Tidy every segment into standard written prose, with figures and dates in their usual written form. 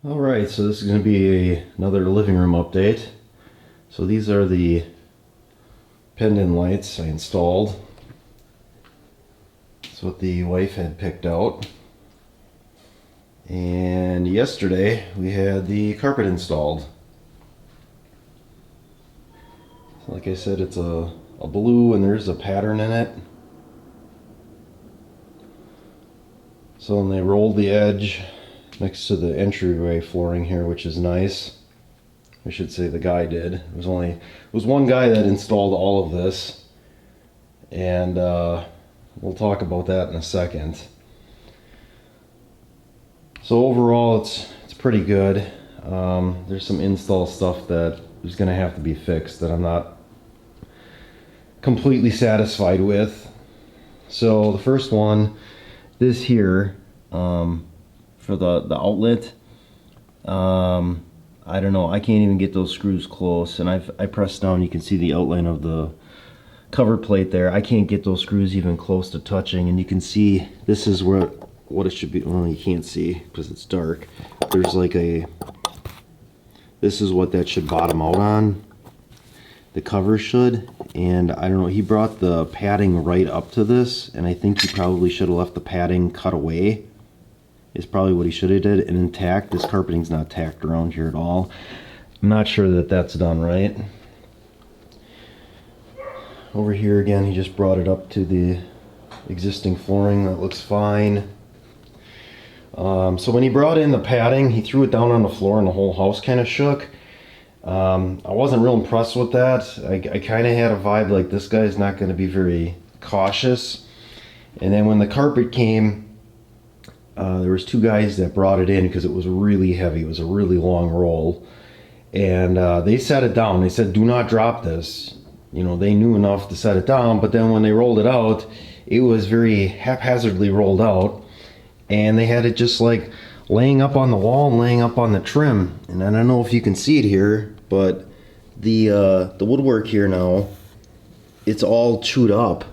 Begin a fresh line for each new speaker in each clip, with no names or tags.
Alright, so this is going to be another living room update. So these are the pendant lights I installed. That's what the wife had picked out. And yesterday we had the carpet installed. So like I said, it's a blue and there's a pattern in it. So then they rolled the edge next to the entryway flooring here, which is nice. I should say the guy did. It was one guy that installed all of this, and we'll talk about that in a second. So overall, it's pretty good. There's some install stuff that is going to have to be fixed that I'm not completely satisfied with. So the first one, this here. For the outlet, I don't know, I can't even get those screws close, and I pressed down, you can see the outline of the cover plate there. I can't get those screws even close to touching, and you can see this is what it should be. Well, you can't see because it's dark. There's like this is what that should bottom out on, the cover should, and I don't know, he brought the padding right up to this, and I think he probably should have left the padding cut away. Is probably what he should have did, and intact. This carpeting's not tacked around here at all. I'm not sure that that's done right. Over here again, he just brought it up to the existing flooring. That looks fine. So when he brought in the padding, he threw it down on the floor and the whole house kind of shook. I wasn't real impressed with that. I kind of had a vibe like this guy's not going to be very cautious. And then when the carpet came, there was two guys that brought it in because it was really heavy. It was a really long roll, and they set it down. They said, do not drop this. You know, they knew enough to set it down, but then when they rolled it out, it was very haphazardly rolled out, and they had it just like laying up on the wall and laying up on the trim. And I don't know if you can see it here, but the woodwork here now, it's all chewed up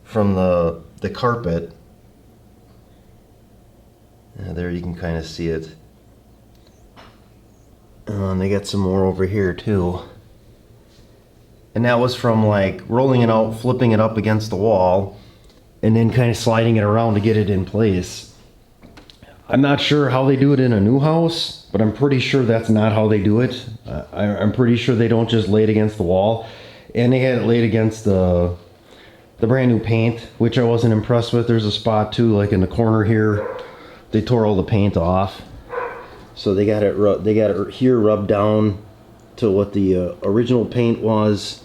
from the carpet. There you can kind of see it. And they got some more over here too. And that was from like rolling it out, flipping it up against the wall, and then kind of sliding it around to get it in place. I'm not sure how they do it in a new house, but I'm pretty sure that's not how they do it. I'm pretty sure they don't just lay it against the wall. And they had it laid against the brand new paint, which I wasn't impressed with. There's a spot too, like in the corner here. They tore all the paint off, so they got it here rubbed down to what the original paint was.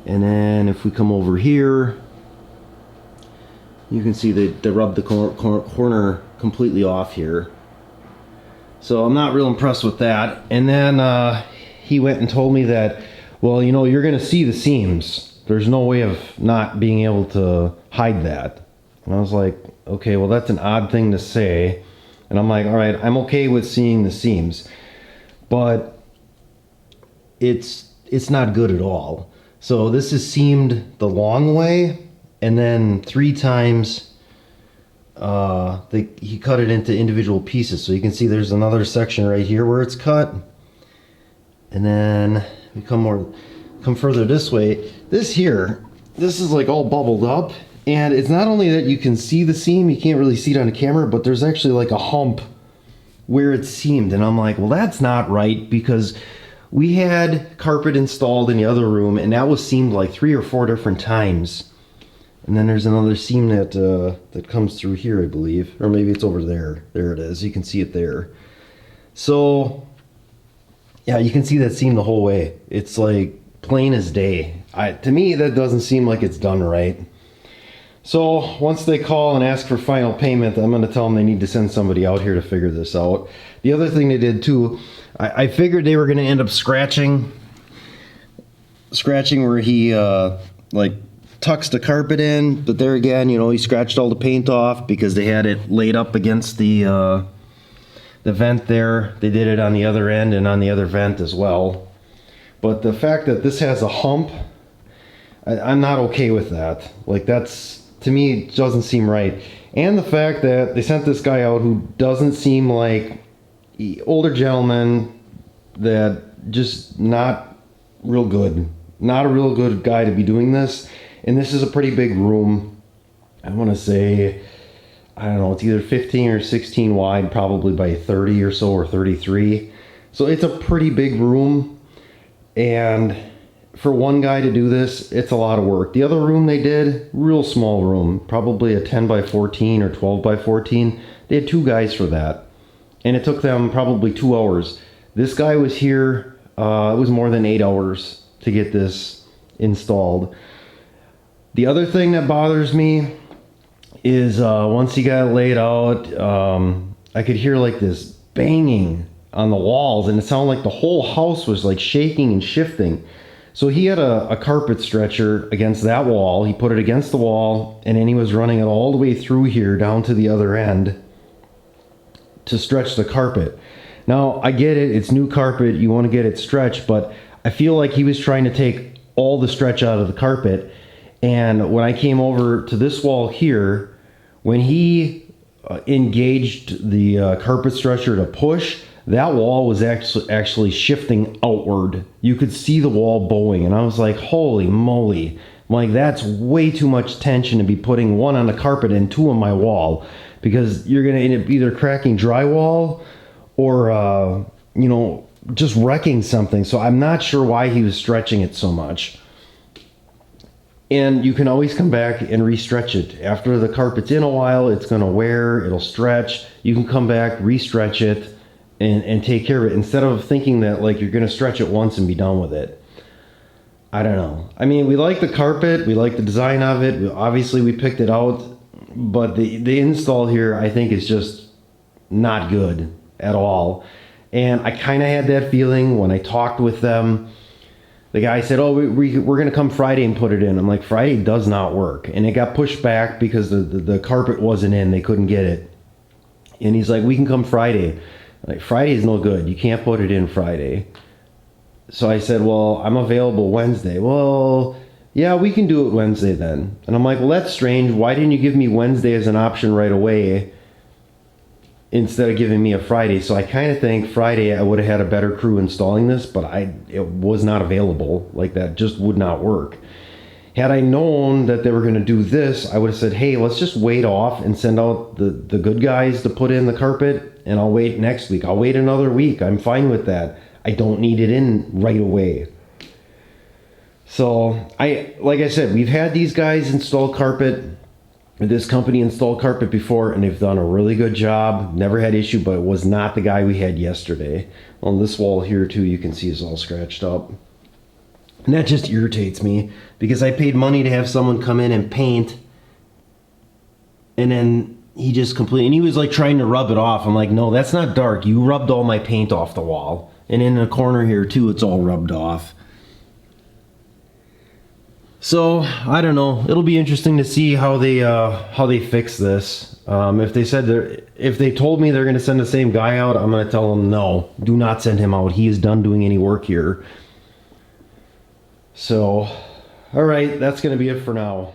And then if we come over here, you can see they rubbed the corner completely off here. So I'm not real impressed with that. And then he went and told me that, well, you know, you're going to see the seams. There's no way of not being able to hide that. And I was like, okay, well, that's an odd thing to say. And I'm like, all right, I'm okay with seeing the seams, but it's not good at all. So this is seamed the long way, and then 3 times he cut it into individual pieces. So you can see there's another section right here where it's cut. And then we come further this way. This is like all bubbled up. And it's not only that you can see the seam, you can't really see it on the camera, but there's actually like a hump where it's seamed. And I'm like, well, that's not right, because we had carpet installed in the other room, and that was seamed like 3 or 4 different times. And then there's another seam that comes through here, I believe. Or maybe it's over there. There it is. You can see it there. So, yeah, you can see that seam the whole way. It's like plain as day. To me, that doesn't seem like it's done right. So once they call and ask for final payment, I'm going to tell them they need to send somebody out here to figure this out. The other thing they did too, I figured they were going to end up scratching where he like tucks the carpet in, but there again, you know, he scratched all the paint off because they had it laid up against the vent there. They did it on the other end and on the other vent as well. But the fact that this has a hump, I'm not okay with that. Like, that's, to me, it doesn't seem right. And the fact that they sent this guy out who doesn't seem like older gentleman, that just not real good. Not a real good guy to be doing this. And this is a pretty big room. I want to say, I don't know, it's either 15 or 16 wide, probably by 30 or so, or 33. So it's a pretty big room. And for one guy to do this, it's a lot of work. The other room they did, real small room, probably a 10 by 14 or 12 by 14. They had 2 guys for that. And it took them probably 2 hours. This guy was here, it was more than 8 hours to get this installed. The other thing that bothers me is once he got laid out, I could hear like this banging on the walls, and it sounded like the whole house was like shaking and shifting. So he had a carpet stretcher against that wall. He put it against the wall, and then he was running it all the way through here down to the other end to stretch the carpet. Now, I get it, it's new carpet, you want to get it stretched, but I feel like he was trying to take all the stretch out of the carpet. And when I came over to this wall here, when he engaged the carpet stretcher to push, that wall was actually shifting outward. You could see the wall bowing, and I was like, holy moly. I'm like, that's way too much tension to be putting 1 on the carpet and 2 on my wall, because you're going to end up either cracking drywall or, you know, just wrecking something. So I'm not sure why he was stretching it so much. And you can always come back and re-stretch it. After the carpet's in a while, it's going to wear, it'll stretch. You can come back, re-stretch it, and take care of it, instead of thinking that like you're going to stretch it once and be done with it. I don't know. I mean, we like the carpet, we like the design of it. Obviously, we picked it out, but the install here, I think, is just not good at all. And I kind of had that feeling when I talked with them. The guy said, oh, we're going to come Friday and put it in. I'm like, Friday does not work. And it got pushed back because the carpet wasn't in. They couldn't get it. And he's like, we can come Friday. Like, Friday is no good. You can't put it in Friday. So I said, well, I'm available Wednesday. Well, yeah, we can do it Wednesday then. And I'm like, well, that's strange. Why didn't you give me Wednesday as an option right away instead of giving me a Friday? So I kind of think Friday I would have had a better crew installing this, but it was not available. Like, that just would not work. Had I known that they were going to do this, I would have said, hey, let's just wait off and send out the good guys to put in the carpet, and I'll wait next week. I'll wait another week. I'm fine with that. I don't need it in right away. So, like I said, we've had these guys install carpet, this company install carpet before, and they've done a really good job. Never had issue, but it was not the guy we had yesterday. On this wall here too, you can see it's all scratched up. And that just irritates me, because I paid money to have someone come in and paint, and then he just completely, and he was like trying to rub it off. I'm like, no, that's not dark. You rubbed all my paint off the wall. And in the corner here too, it's all rubbed off. So, I don't know. It'll be interesting to see how they fix this. If they told me they're going to send the same guy out, I'm going to tell them, no, do not send him out. He is done doing any work here. So, all right, that's going to be it for now.